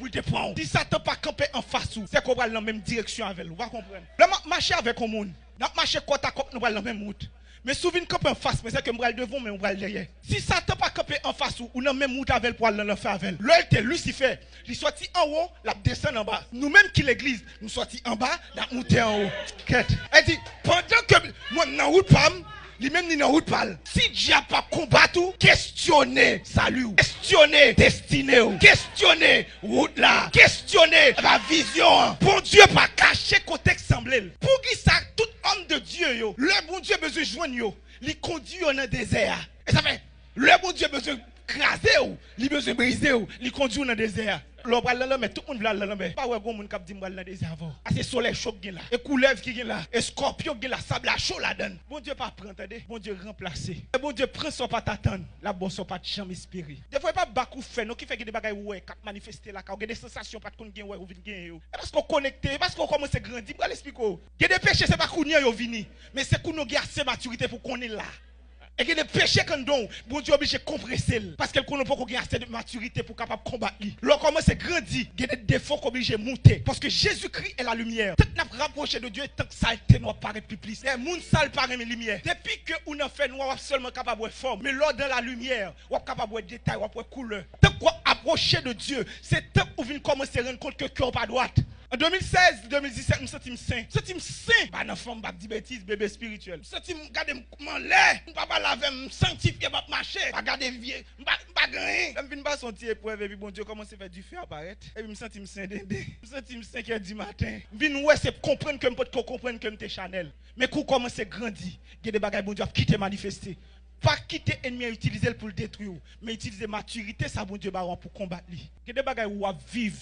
pour te prendre. Si Satan pas camper en face ou, c'est qu'on va dans la même direction avec vous. Vous comprenez? Là, marcher avec un monde. Nous marcher côte à côte, nous allons dans la même route. Mais souvent camper en face, mais c'est que nous allons devant, mais nous allons derrière. Si Satan pas camper en face ou dans la même route avec pour aller dans le faire avec. Là, il Lucifer, il sorti en haut, la descend en bas. Nous-mêmes qui l'église, nous sortis en bas, la monter en haut. Quête. Elle dit, pendant que moi, dans route pas, lui-même ni dans route pas. Si Dieu n'a pas combattu, questionnez salut, questionnez destinée, questionnez route là, questionnez la vision. Bon Dieu pas caché contexte semblé. Pour qui ça, tout homme de Dieu, yo, le bon Dieu besoin de joindre, yo, il conduit dans le désert. Et ça fait, le bon Dieu besoin de craser, ou, il besoin de briser, ou, il conduit dans le désert. L'obra là mais tout le monde va là mais pas ouais gon moun k'ap di m'bral dans désert avant. C'est soleil chaud qui là, et couleuvre qui là, et scorpion qui là, sable chaud là dedans. Bon Dieu pas prendre attendez, bon Dieu remplacer. Bon Dieu prend son pas t'attendre, la bon son pas jamais espérer. Des fois pas bakou fait non qui fait que des bagages ouais k'ap manifester là, k'ap des sensations pas kon gen ouais ou vinn gen yo. Parce qu'on connecté, parce qu'on commence à grandir, m'bral expliquer. Il y a des péchés c'est pas kounyan yo vini, mais c'est qu'on a assez maturité pour qu'on est là. Et il y a des péchés qu'on donne, bon Dieu obligé de compresser. Parce qu'elle ne peut pas avoir assez de maturité pour capable combattre. Lorsqu'on commence à grandir, il y a des défauts qu'on obligé de monter. Parce que Jésus-Christ est la lumière. Tant que nous rapprochons de Dieu, tant que ça a noir paraît plus. Les gens sales paraît mes lumières. Depuis que nous avons fait noir, on est seulement capable de forme. Mais lors de la lumière, on est capable de détail, on est couleur. Tant qu'on approche de Dieu, c'est tant qu'on vient commencer à rendre compte que le cœur pas droite. En 2016, 2017, nous sommes saints. Nous sommes saints. Bah, non, femme, bah, dit bêtise, bébé spirituel. Nous sommes gardés, comment l'air. Nous pas laver, sanctifier, bah, marcher. Pas garder vieux. Pas gagner. Je viens pas sentir épreuve, et puis bon Dieu, commence à faire du feu apparaître. Et puis, je me sens saint dédé. Je me sens 5 h du matin. Je viens, ouais, c'est comprendre que je peux comprendre que je suis Chanel. Mais quand commence à grandir, il y a des bagages, bon Dieu, qui te manifester. Pas quitter l'ennemi à utiliser pour le détruire, mais utiliser maturité, ça, bon Dieu, pour combattre. Il y a des bagages où on vivre.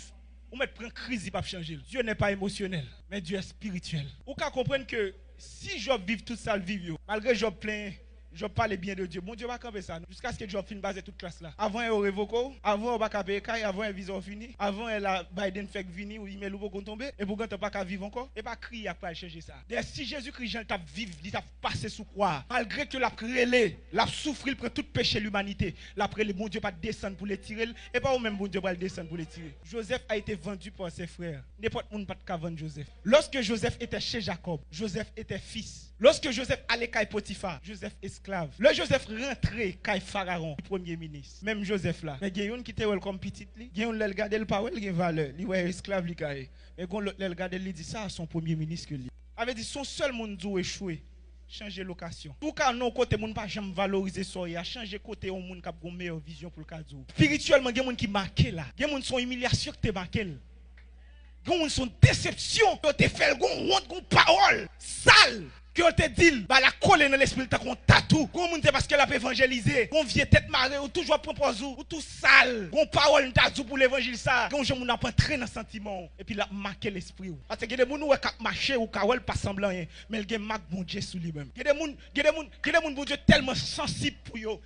Ou mettre prendre crise, il ne va pas changer. Dieu n'est pas émotionnel, mais Dieu est spirituel. Ou qu'à comprendre que si Job vive tout ça, vivre, malgré Job plein, Job parle bien de Dieu. Bon Dieu va camper ça. Jusqu'à ce que Job finisse baser toute classe là. Avant, il révoque, avant, il va camper, avant, il visa fini, avant, la Biden fait venir, ou il met l'ouvre tomber, et pour quand tu pas vivre encore, et pas crier après changer ça. D'ailleurs, si Jésus-Christ t'a vivre, il t'a passé sous croix, malgré que la prélé, la souffrir, il prend tout péché l'humanité, la prélé, bon Dieu pas descendre pour les tirer, et pas au même bon Dieu va le descendre pour les tirer. Joseph a été vendu par ses frères. N'importe où pas de vendre Joseph. Lorsque Joseph était chez Jacob, Joseph était fils. Lorsque Joseph allait chez Potiphar, Joseph esclave. Le Joseph rentré chez Pharaon, premier ministre. Même Joseph là. Mais il y a un qui était comme petit, il y a un qui regarde le pas, il a valeur, il est esclave li kay. Mais quand l'autre regarde il dit ça à son premier ministre que lui. Avait dit son seul monde dou échoué. Changer location. Pour qu'à non côté moun pas jamais valoriser ça, il a changé côté on moun qui a une meilleure vision pour le cadeau. Spirituellement, il y a moun qui marqué là. Il y a moun son humiliation qui te marqué. Il y a moun son déception, qui te fait gon honte, gon parole sale. Que on te dit, bah la colle dans l'esprit t'as qu'on tatou. Qu'on monte parce qu'elle a évangélisé. Qu'on vient tête marée ou toujours propose ou tout sale. Qu'on parole tatou pour l'évangile ça. Qu'on j'aime n'a pas traîner dans sentiment et puis la marquer l'esprit. Parce que des moun ou qui marcher ou kawel pas semblant rien, mais il gen marque bon Dieu sous lui-même. Il y a des moun bon Dieu tellement sensible pour yo.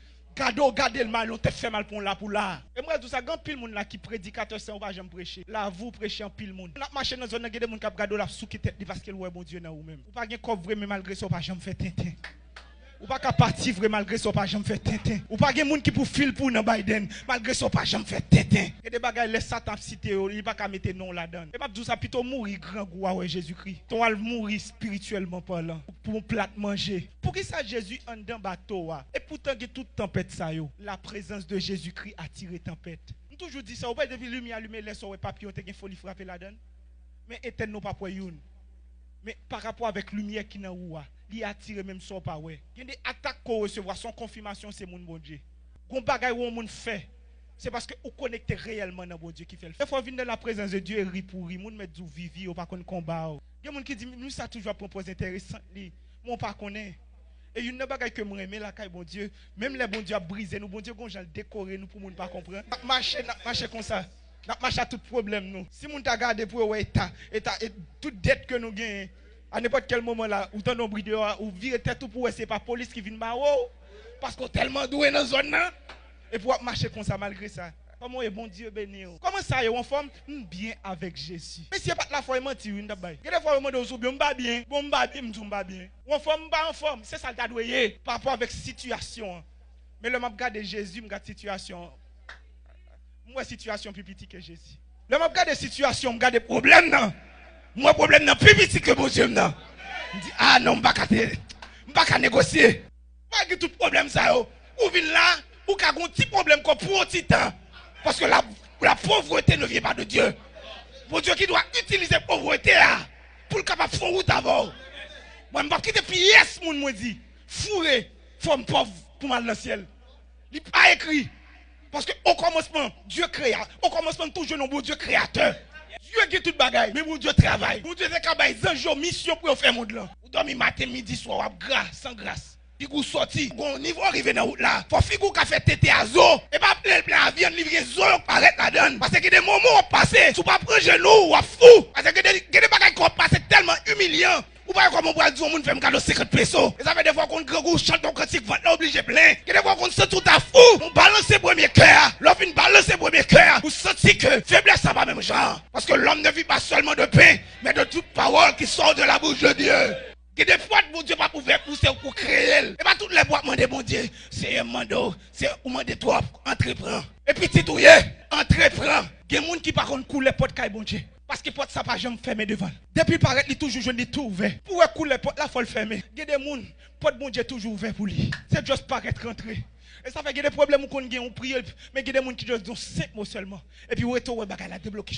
Gardez le mal, on te fait mal pour là pour là. Et moi, tout ça, grand pile moun là qui prédicateur, c'est on va jamais prêcher. Là, vous prêchez en pile moun. On a marché dans zone, des moun qui gardé la sous qui tête parce que ouais bon Dieu dans vous même. Ou pas gen coffre vrai mais malgré ça, on va jamais faire tintin. Ou pas qu'à partir vrai malgré ça, on va jamais faire tintin. Ou pas gen moun qui pour fil pour dans Biden, malgré ça, on va jamais faire tintin. Et des bagages les Satan cité, il pas qu'à mettre non là-dedans. Et m'a dit ça plutôt mourir grand goût ouais Jésus-Christ. On va mourir spirituellement parlant pour un plat manger. Pour qui ça Jésus en dans bateau et pourtant il y a toute tempête ça yo. La présence de Jésus-Christ attire tempête. On toujours dit ça, on pas de lumière allumer les sur papillon te gen folie frapper là-dedans. Mais éteindre nous pas pour youn. Mais par rapport avec lumière qui dans ou il attire même son pas ouais. Il y a des attaques qu'on recevoir son confirmation c'est mon bon Dieu. Gon bagay ou moun fait. C'est parce que vous connectez réellement dans bon Dieu qui fait le fait. Il faut venir dans la présence de Dieu et rire pour rire. Moun met du vivi ou pas qu'on combat. Il y a moun qui dit nous ça toujours propose intéressant li. Mon pas connaît. Et une bagaille que moi aimer la caille bon Dieu, même les bon Dieu a brisé nous bon Dieu gon j'al décorer nous pour moun pas comprendre. Marcher comme ça. N'a marcher à tout problème nous. Si moun t'a garder pour ouais état et toute dette que nous gagnons à n'importe quel moment là ou ton nombre de ou virer tête tout pour c'est pas police qui vient ba parce qu'on tellement doué dans zone là et pour marcher comme ça malgré ça. Comment est bon Dieu béni. Comment ça est en forme bien avec Jésus. Mais si pas la foi menti une d'abord. Il y a des fois on demande bien pas bien, bon pas bien, m'tumba bien. En forme pas en forme, c'est ça le t'a doué par rapport avec situation. Mais le m'a regarder Jésus, me regarde situation. Moi situation plus petite que Jésus. Là, je regarde des situations, je regarde des problèmes. Moi, problème n'est plus petit que mon Dieu. Je dis, ah non, je ne vais pas négocier. Pas que tout problème ça. Ou vient là, ou qu'il y a un petit problème pour un petit temps. Parce que la pauvreté ne vient pas de Dieu. Mon Dieu qui doit utiliser la pauvreté là, pour le capable de faire route avant. Moi, je ne vais pas quitter pièce, mon me dit. Fourré, forme pauvre pour mal dans le ciel. Il n'est pas écrit. Parce qu'au commencement, Dieu créa. Au commencement, toujours non, bon Dieu créateur. Dieu qui tout bagaille, mais mon Dieu travaille. Mon Dieu c'est travail, un jour mission pour faire monde là. Vous dormez matin, midi, soir, grâce, sans grâce. Puis vous sorti, bon niveau arrivé dans route là. Faut figou qu'a fait tété à zo. Et pas plein avion livrer zo paraître la donne. Parce que des moments ont passé, tu pas prendre genou ou à fou. Parce que des bagailles qui ont passé tellement humiliant. Ou pas comme on va dire, on fait un cadeau 50 pesos. Et ça fait des fois qu'on grand chante ton cantique, va l'obliger plein. Et des fois qu'on se tout à fou. On balance le premier cœur. L'homme balance le premier cœur. Vous sentez que faiblesse, ça va même genre. Parce que l'homme ne vit pas seulement de pain, mais de toute parole qui sort de la bouche de Dieu. Et des fois, mon Dieu pas pouvoir pousser pour créer. Et pas toutes les boîtes demander, mon Dieu, c'est un mando, c'est un mando toi, entreprends. Et puis, titouillé, entreprends. Il y a des gens qui par contre coulent les potes caille, bon Dieu. Parce que porte ça pas jamais fermé devant. Depuis paraître, il toujours jeune, tout ouvert. Pour couler porte là, faut le fermer. Il y a des gens, porte bon Dieu toujours ouvert pour lui. C'est juste paraître rentrer. Et ça fait qu'il y a des problèmes qu'on gagne, on prie, mais il y a des gens qui disent 5 mots seulement. Et puis, on retourne, on va la débloquer.